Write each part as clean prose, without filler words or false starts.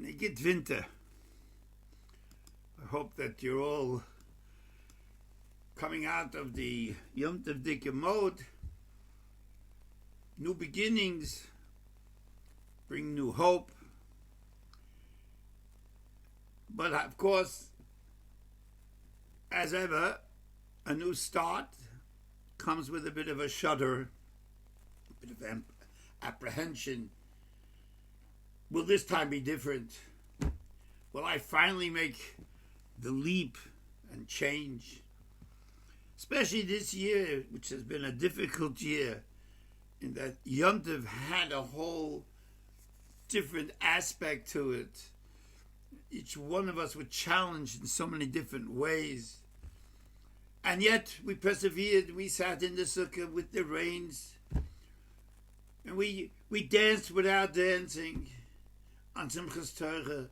and a good winter. I hope that you're all coming out of the Yom Tov Dike mode. New beginnings bring new hope. But of course, as ever, a new start comes with a bit of a shudder, a bit of apprehension. Will this time be different? Will I finally make the leap and change? Especially this year, which has been a difficult year, in that Yom Tov had a whole different aspect to it. Each one of us were challenged in so many different ways. And yet we persevered. We sat in the sukkah with the reins. And we danced without dancing on Simchas Torah.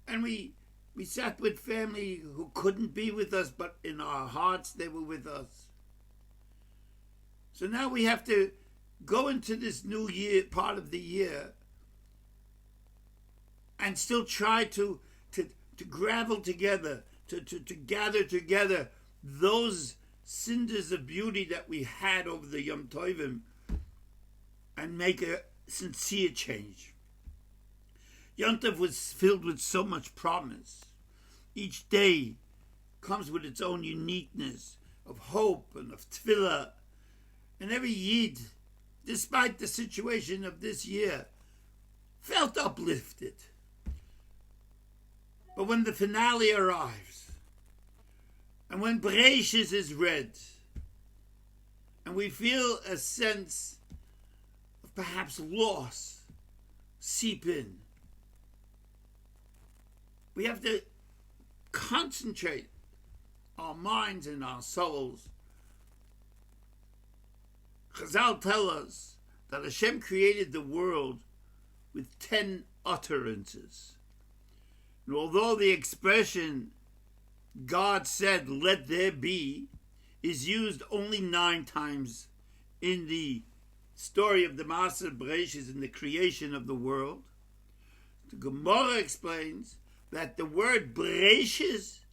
And we sat with family who couldn't be with us, but in our hearts they were with us. So now we have to go into this new year, part of the year, and still try to gravel together, to gather together those cinders of beauty that we had over the Yom Tovim and make a sincere change. Yom Tov was filled with so much promise. Each day comes with its own uniqueness of hope and of tefillah. And every Yid, despite the situation of this year, felt uplifted. But when the finale arrives, and when Breishis is read, and we feel a sense of perhaps loss seep in, we have to concentrate our minds and our souls. Chazal tell us that Hashem created the world with 10 utterances. And although the expression God said, "Let there be," is used only 9 times in the story of the Master Breishis in the creation of the world, the Gemara explains that the word Breishis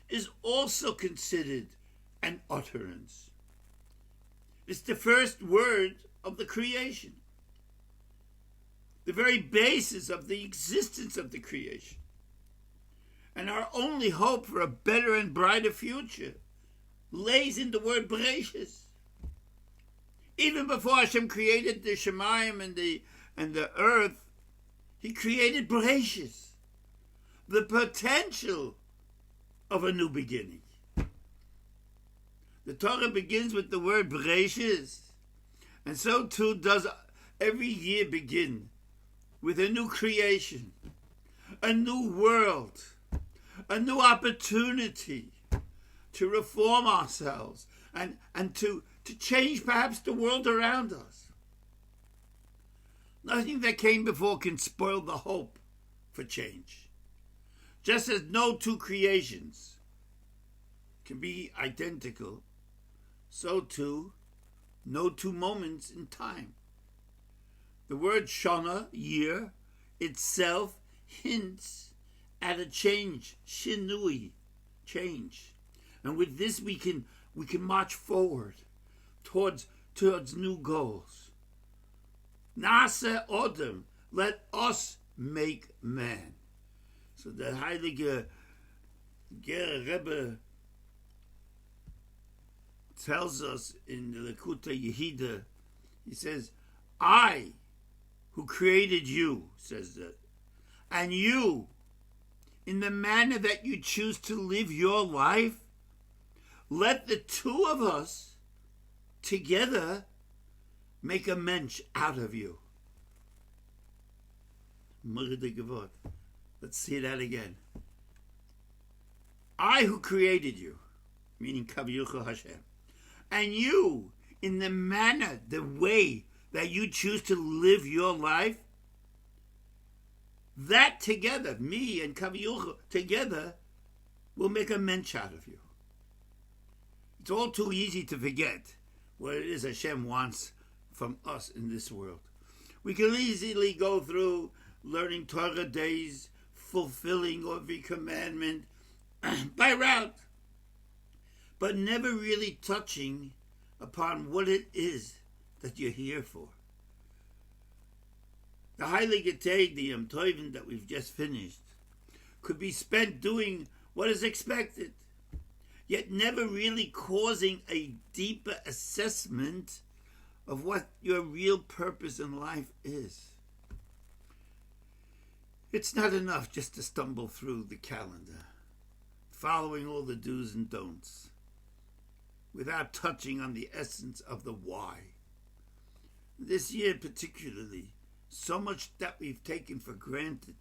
is also considered an utterance. It's the first word of the creation, the very basis of the existence of the creation. And our only hope for a better and brighter future lays in the word Breishis. Even before Hashem created the Shemayim and the earth, He created Breishis, the potential of a new beginning. The Torah begins with the word Breishis, and so too does every year begin with a new creation, a new world, a new opportunity to reform ourselves and to change perhaps the world around us. Nothing that came before can spoil the hope for change. Just as no two creations can be identical, so too no two moments in time. The word Shana, year, itself hints at a change, shinui, change. And with this we can march forward towards new goals. Nase Odom, let us make man. So the Heilige Ger Rebbe tells us in the Lekuta Yehida, he says, I who created you, says that, and you, in the manner that you choose to live your life, let the two of us together make a mensch out of you. Let's see that again. I who created you, meaning Kaviyucha Hashem, and you, in the manner, the way that you choose to live your life, that together, me and Kaviyucha together, will make a mensch out of you. It's all too easy to forget what it is Hashem wants from us in this world. We can easily go through learning Torah days, fulfilling every commandment by route, but never really touching upon what it is that you're here for. The Heilige Tag, the Yomim Tovim that we've just finished, could be spent doing what is expected, yet never really causing a deeper assessment of what your real purpose in life is. It's not enough just to stumble through the calendar, following all the do's and don'ts, without touching on the essence of the why. This year particularly, so much that we've taken for granted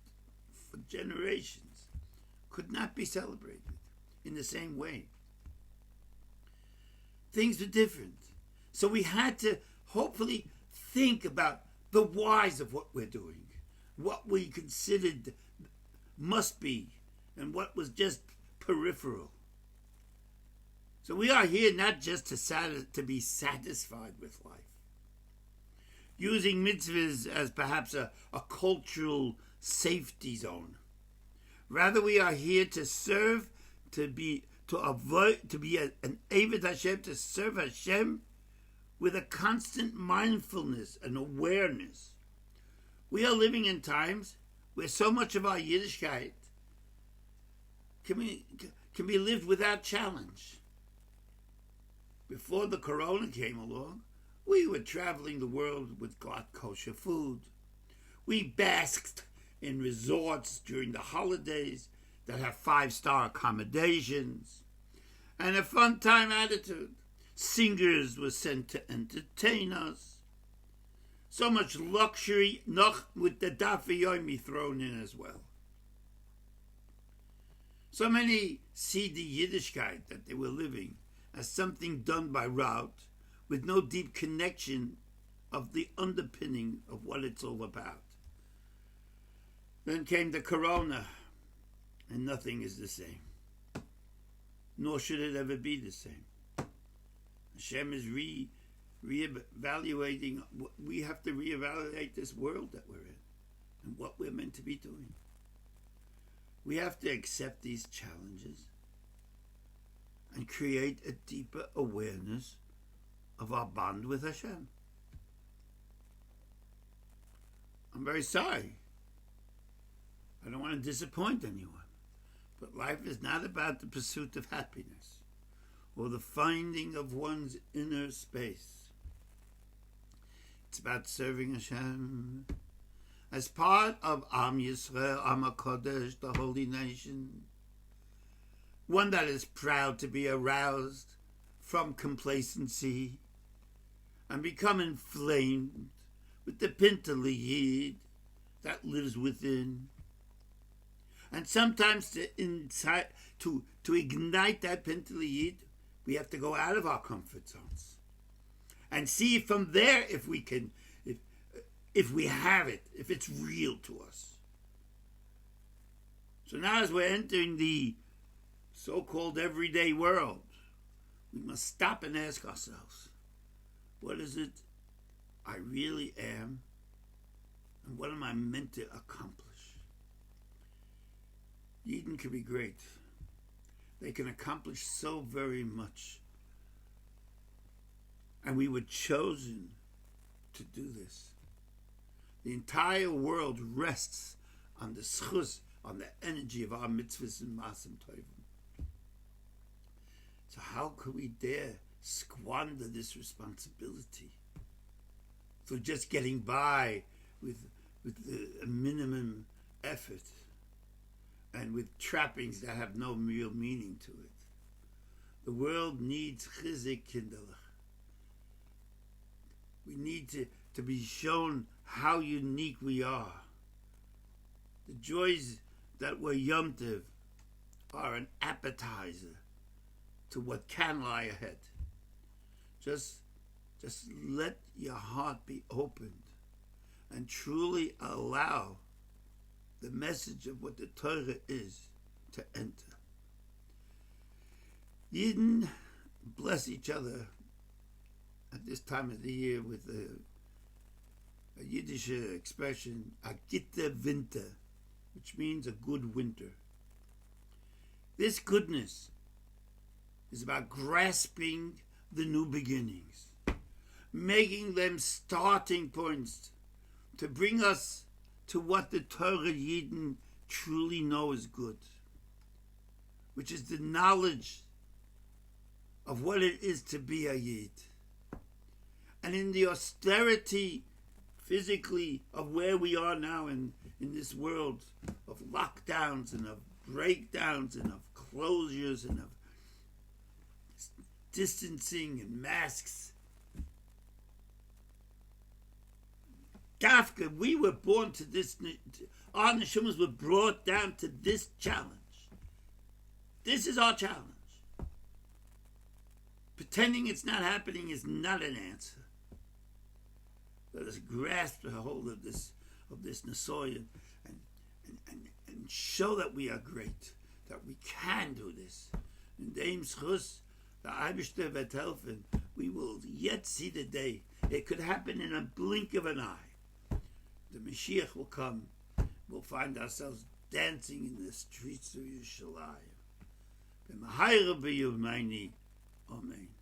for generations could not be celebrated in the same way. Things were different. So we had to hopefully think about the whys of what we're doing, what we considered must be, and what was just peripheral. So we are here not just to be satisfied with life, using mitzvahs as perhaps a cultural safety zone. Rather, we are here to serve, to be an Eved Hashem, to serve Hashem with a constant mindfulness and awareness. We are living in times where so much of our Yiddishkeit can be lived without challenge. Before the corona came along, we were traveling the world with glatt kosher food. We basked in resorts during the holidays that have 5-star accommodations and a fun-time attitude. Singers were sent to entertain us. So much luxury, noch with the Dafi Yomi thrown in as well. So many see the Yiddishkeit that they were living as something done by route, with no deep connection of the underpinning of what it's all about. Then came the corona, and nothing is the same. Nor should it ever be the same. Hashem is reevaluating. We have to reevaluate this world that we're in and what we're meant to be doing. We have to accept these challenges and create a deeper awareness of our bond with Hashem. I'm very sorry. I don't want to disappoint anyone. But life is not about the pursuit of happiness or the finding of one's inner space. It's about serving Hashem as part of Am Yisrael, Am Kodesh, the holy nation. One that is proud to be aroused from complacency and become inflamed with the Pintaliyid that lives within. And sometimes to ignite that Pintaliyid, we have to go out of our comfort zones and see from there if we can, if we have it, if it's real to us. So now as we're entering the so-called everyday world, we must stop and ask ourselves, what is it I really am, and what am I meant to accomplish? Yidden can be great. They can accomplish so very much. And we were chosen to do this. The entire world rests on the schus, on the energy of our mitzvahs and masim tovim. So how could we dare squander this responsibility for just getting by with a minimum effort and with trappings that have no real meaning to it? The world needs chizik kinderlich. We need to be shown how unique we are. The joys that were Yom Tov are an appetizer to what can lie ahead. Just let your heart be opened and truly allow the message of what the Torah is to enter. Yidden bless each other at this time of the year with a Yiddish expression, a gitte winter, which means a good winter. This goodness is about grasping the new beginnings, making them starting points to bring us to what the Torah Yidden truly know is good, which is the knowledge of what it is to be a Yid. And in the austerity, physically, of where we are now in this world of lockdowns and of breakdowns and of closures and of distancing and masks. Dafka, we were born to this, our neshamas were brought down to this challenge. This is our challenge. Pretending it's not happening is not an answer. Let us grasp a hold of this Nesoyan and show that we are great, that we can do this. In Deim Schus, the Eibishter wird helfen, we will yet see the day. It could happen in a blink of an eye. The Mashiach will come. We'll find ourselves dancing in the streets of Yerushalayim. Amen.